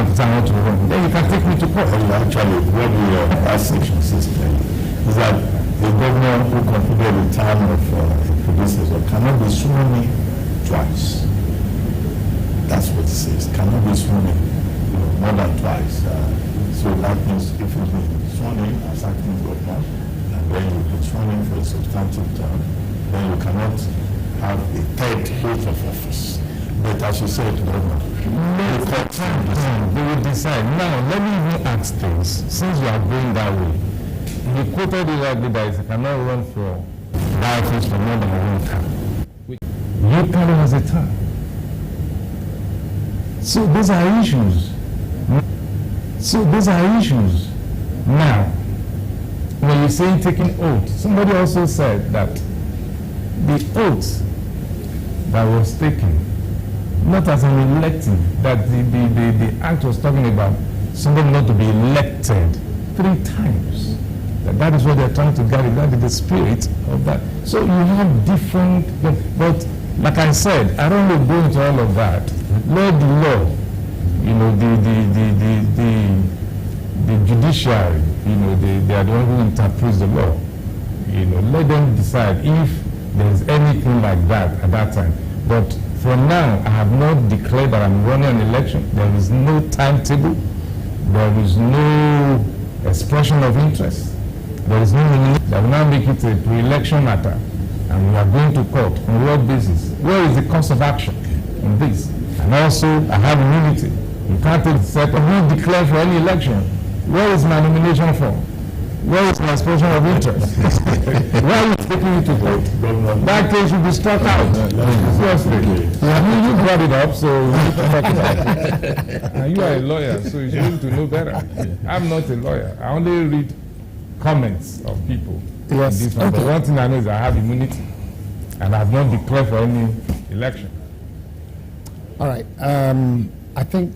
desire to run, then you can take me to court. Well, actually, what that section 6 is that the governor who concluded the term of a predecessor cannot be sworn in twice. That's what it says. Cannot be sworn in more than twice. So that means if you've been sworn in as acting governor, and then you've been sworn in for a substantive term, then you cannot have a third oath of office. But as you said, governor, they will decide. Now, let me even ask things. Since you are going that way, you quoted it like that, you cannot run for that office for more than one term. You carry as a term. So these are issues. Now, when you say taking oath, somebody also said that the oath that was taken, not as an elective, that the act was talking about somebody not to be elected 3 times. That is what they're trying to get, that is the spirit of that. So you have different, but like I said, I don't want to go into all of that. Let the law, the judiciary, they are the one who interprets the law. Let them decide if there's anything like that at that time. But for now, I have not declared that I'm running an election. There is no timetable. There is no expression of interest. There is no nomination. That will now make it a pre-election matter. And we are going to court. On what basis? Where is the course of action in this? And also, I have immunity. You can't take set of who declare for any election. Where is my nomination form? Where is my expression of interest? Why are you taking me to court? That case should be struck out. Seriously. I mean, you brought it up, so we need to talk about it. And you are a lawyer, so you should to know better. I'm not a lawyer. I only read comments of people. Yes. But one thing I know is I have immunity, and I have not declared for any election. All right. I think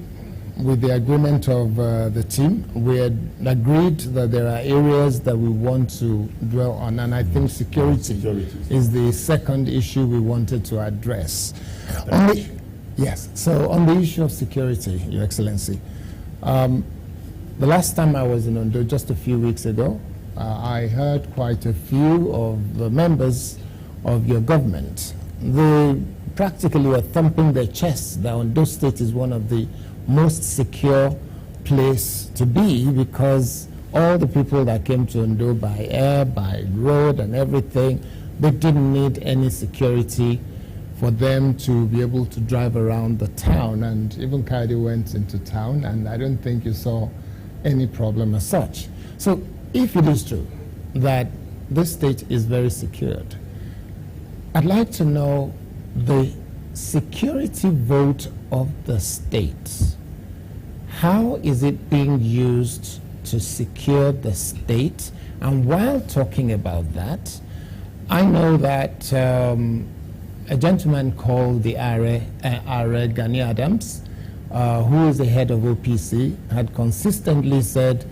with the agreement of the team, we had agreed that there are areas that we want to dwell on, and I think security is the second issue we wanted to address. Yes, so on the issue of security, Your Excellency, the last time I was in Ondo, just a few weeks ago, I heard quite a few of the members of your government. They practically were thumping their chests that Ondo State is one of the most secure place to be, because all the people that came to Ondo by air, by road and everything, they didn't need any security for them to be able to drive around the town. And even Kadi went into town, and I don't think you saw any problem as such. So if it is true that this state is very secured, I'd like to know the security vote of the state. How is it being used to secure the state? And while talking about that, I know that a gentleman called the Are Gani Adams, who is the head of OPC, had consistently said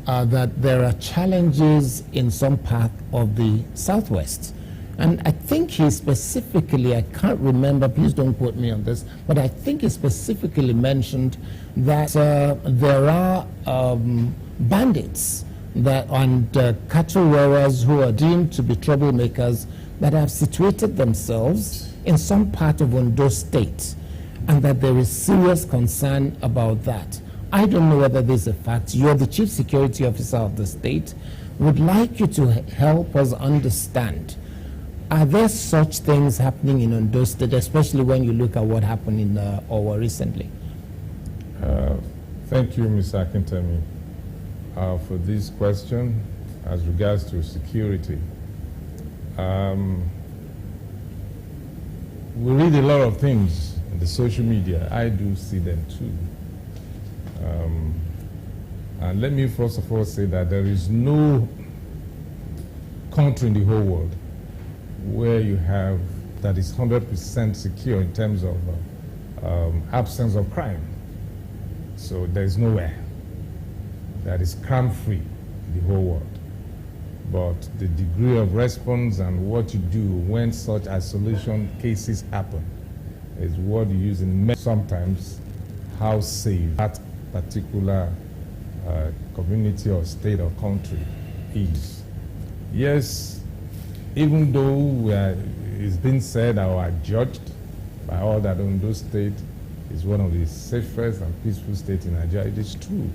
that there are challenges in some part of the Southwest. And I think he specifically, I can't remember, please don't quote me on this, but I think he specifically mentioned that there are bandits and cattle wearers who are deemed to be troublemakers that have situated themselves in some part of Ondo State, and that there is serious concern about that. I don't know whether this is a fact. You're the Chief Security Officer of the state. Would like you to help us understand, are there such things happening in Ondo State, especially when you look at what happened in Owo recently? Thank you, Mr. Akintemi, for this question as regards to security. We read a lot of things in the social media. I do see them too. And let me first of all say that there is no country in the whole world where you have that is 100% secure in terms of absence of crime. So there is nowhere that is crime-free in the whole world. But the degree of response and what you do when such isolation cases happen is what you use in sometimes how safe that particular community or state or country is. Yes, even though it's been said or are judged by all that Ondo State is one of the safest and peaceful states in Nigeria, it is true.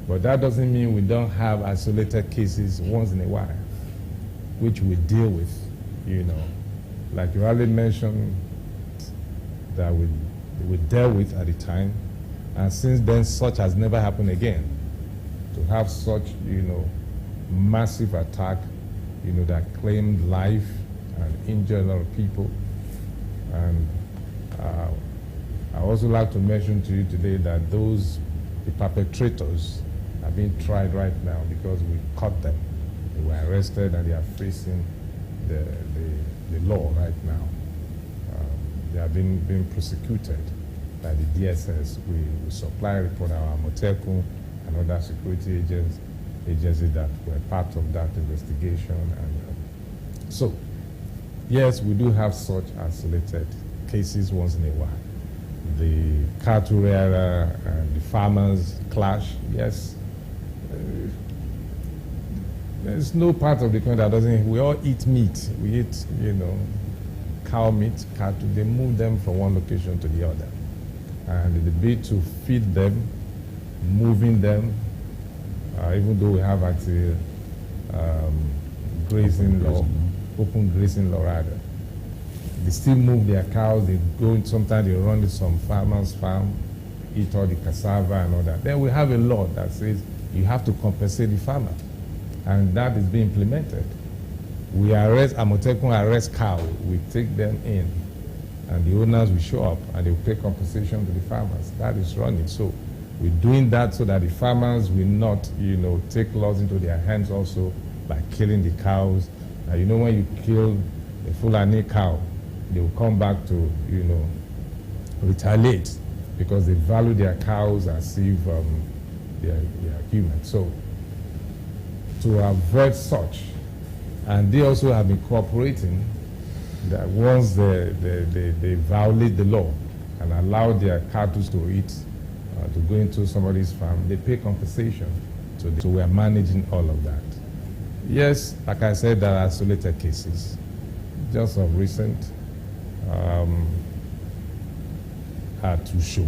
But that doesn't mean we don't have isolated cases once in a while, which we deal with, you know. Like you already mentioned, that we dealt with at the time, and since then such has never happened again. To have such, you know, massive attack, you know, that claimed life and injured a lot of people. And I also like to mention to you today that the perpetrators are being tried right now because we caught them. They were arrested and they are facing the law right now. They are being prosecuted by the DSS. We supply report our Motekun and other security agencies that were part of that investigation. And so, yes, we do have such isolated cases once in a while. The cattle rearer and the farmers clash, yes. There's no part of the country that doesn't. We all eat meat. We eat, you know, cow meat, cattle. They move them from one location to the other. And the bit to feed them, moving them, even though we have actually grazing law, open grazing law rather. They still move their cows, they go in, sometimes they run to some farmer's farm, eat all the cassava and all that. Then we have a law that says you have to compensate the farmer. And that is being implemented. We arrest, Amotekun arrest cow, we take them in, and the owners will show up and they will pay compensation to the farmers. That is running. So we're doing that so that the farmers will not, you know, take laws into their hands also by killing the cows. You know, when you kill a Fulani cow, they will come back to, you know, retaliate because they value their cows as if they are human. So to avoid such, and they also have been cooperating that once they violate the law and allow their cattle to eat, to go into somebody's farm, they pay compensation. So we are managing all of that. Yes, like I said, there are isolated cases. Just of recent, had to show.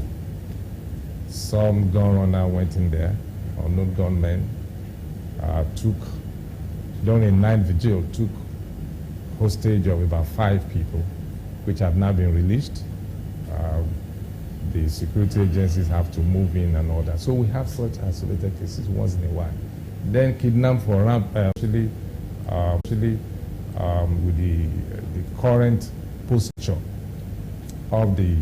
Some gun runner went in there, unknown gunmen, took, during a night vigil, took hostage of about 5 people, which have now been released. The security agencies have to move in and all that. So we have such isolated cases once in a while. Then kidnapped for actually with the current posture of the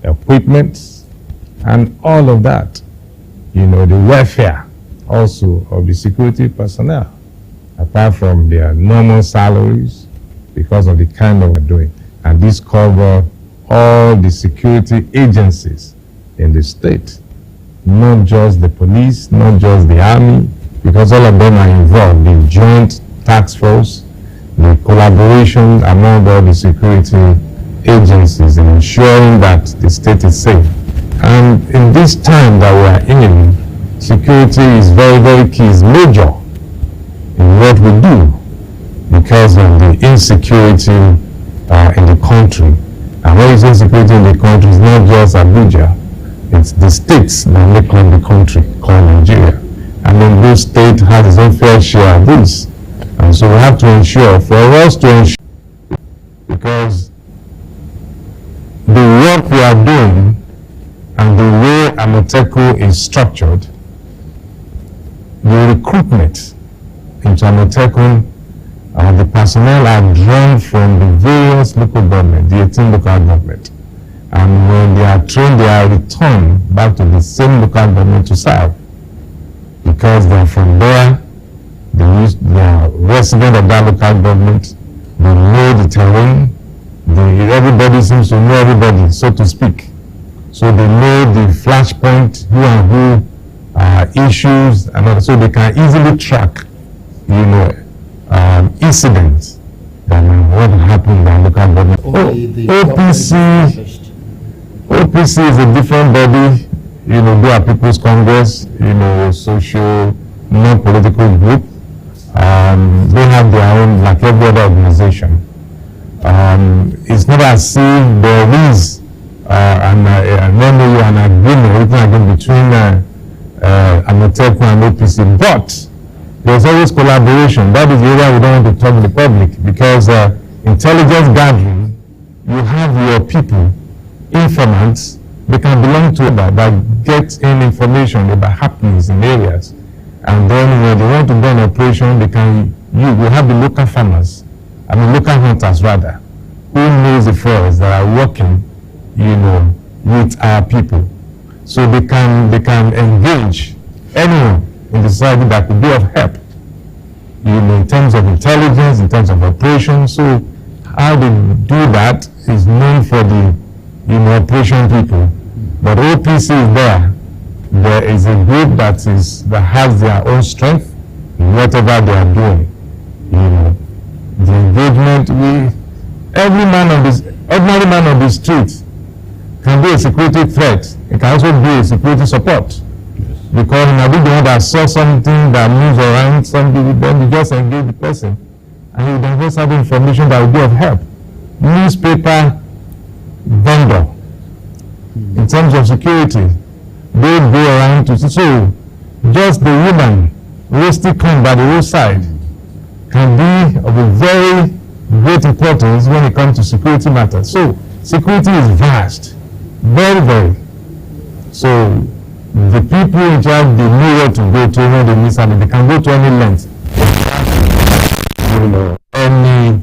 equipment, and all of that. The welfare also of the security personnel, apart from their normal salaries, because of the kind of doing. And this covers all the security agencies in the state, not just the police, not just the army, because all of them are involved. The joint task force, the collaboration among all the security agencies in ensuring that the state is safe. And in this time that we are in, security is very, very key, is major in what we do because of the insecurity in the country. And when you say security in the country, it's not just Abuja, it's the states that make up the country called Nigeria. And then those states have its own fair share of this. And so we have to ensure, for us to ensure, because the work we are doing and the way Amoteco is structured, the recruitment into Amoteco, the personnel are drawn from the various local government, the 18 local government. And when they are trained, they are returned back to the same local government to serve. Because they are from there, they are resident of that local government, they know the terrain, everybody seems to know everybody, so to speak. So they know the flashpoint, who and who issues, and so they can easily track, incidents that what happened in the local government. OPC is a different body. They are People's Congress, social, non-political group. They have their own, like every other organization. It's not as if there is an MOU, an agreement between Amoteco and OPC, but there's always collaboration. That is the area we don't want to talk to the public, because intelligence gathering, you have your people, informants, they can belong to that get in information about happenings in areas. And then when they want to do an operation, we have the local farmers, local hunters rather, who knows the forests that are working, with our people. So they can engage anyone in the society that could be of help, in terms of intelligence, in terms of operations. So how they do that is known for the, operation people. But OPC is there. There is a group that has their own strength in whatever they are doing. The engagement, ordinary man on the street can be a security threat. It can also be a security support. Because in the one that saw something that moves around somebody, then you just engage the person. And you can just have information that will be of help. Newspaper vendor, in terms of security, they go around to see. So just the woman roasting corn by the roadside can be of a very great importance when it comes to security matters. So security is vast, very, very. So the people in charge, they know where to go to when they miss something. They can go to any length, any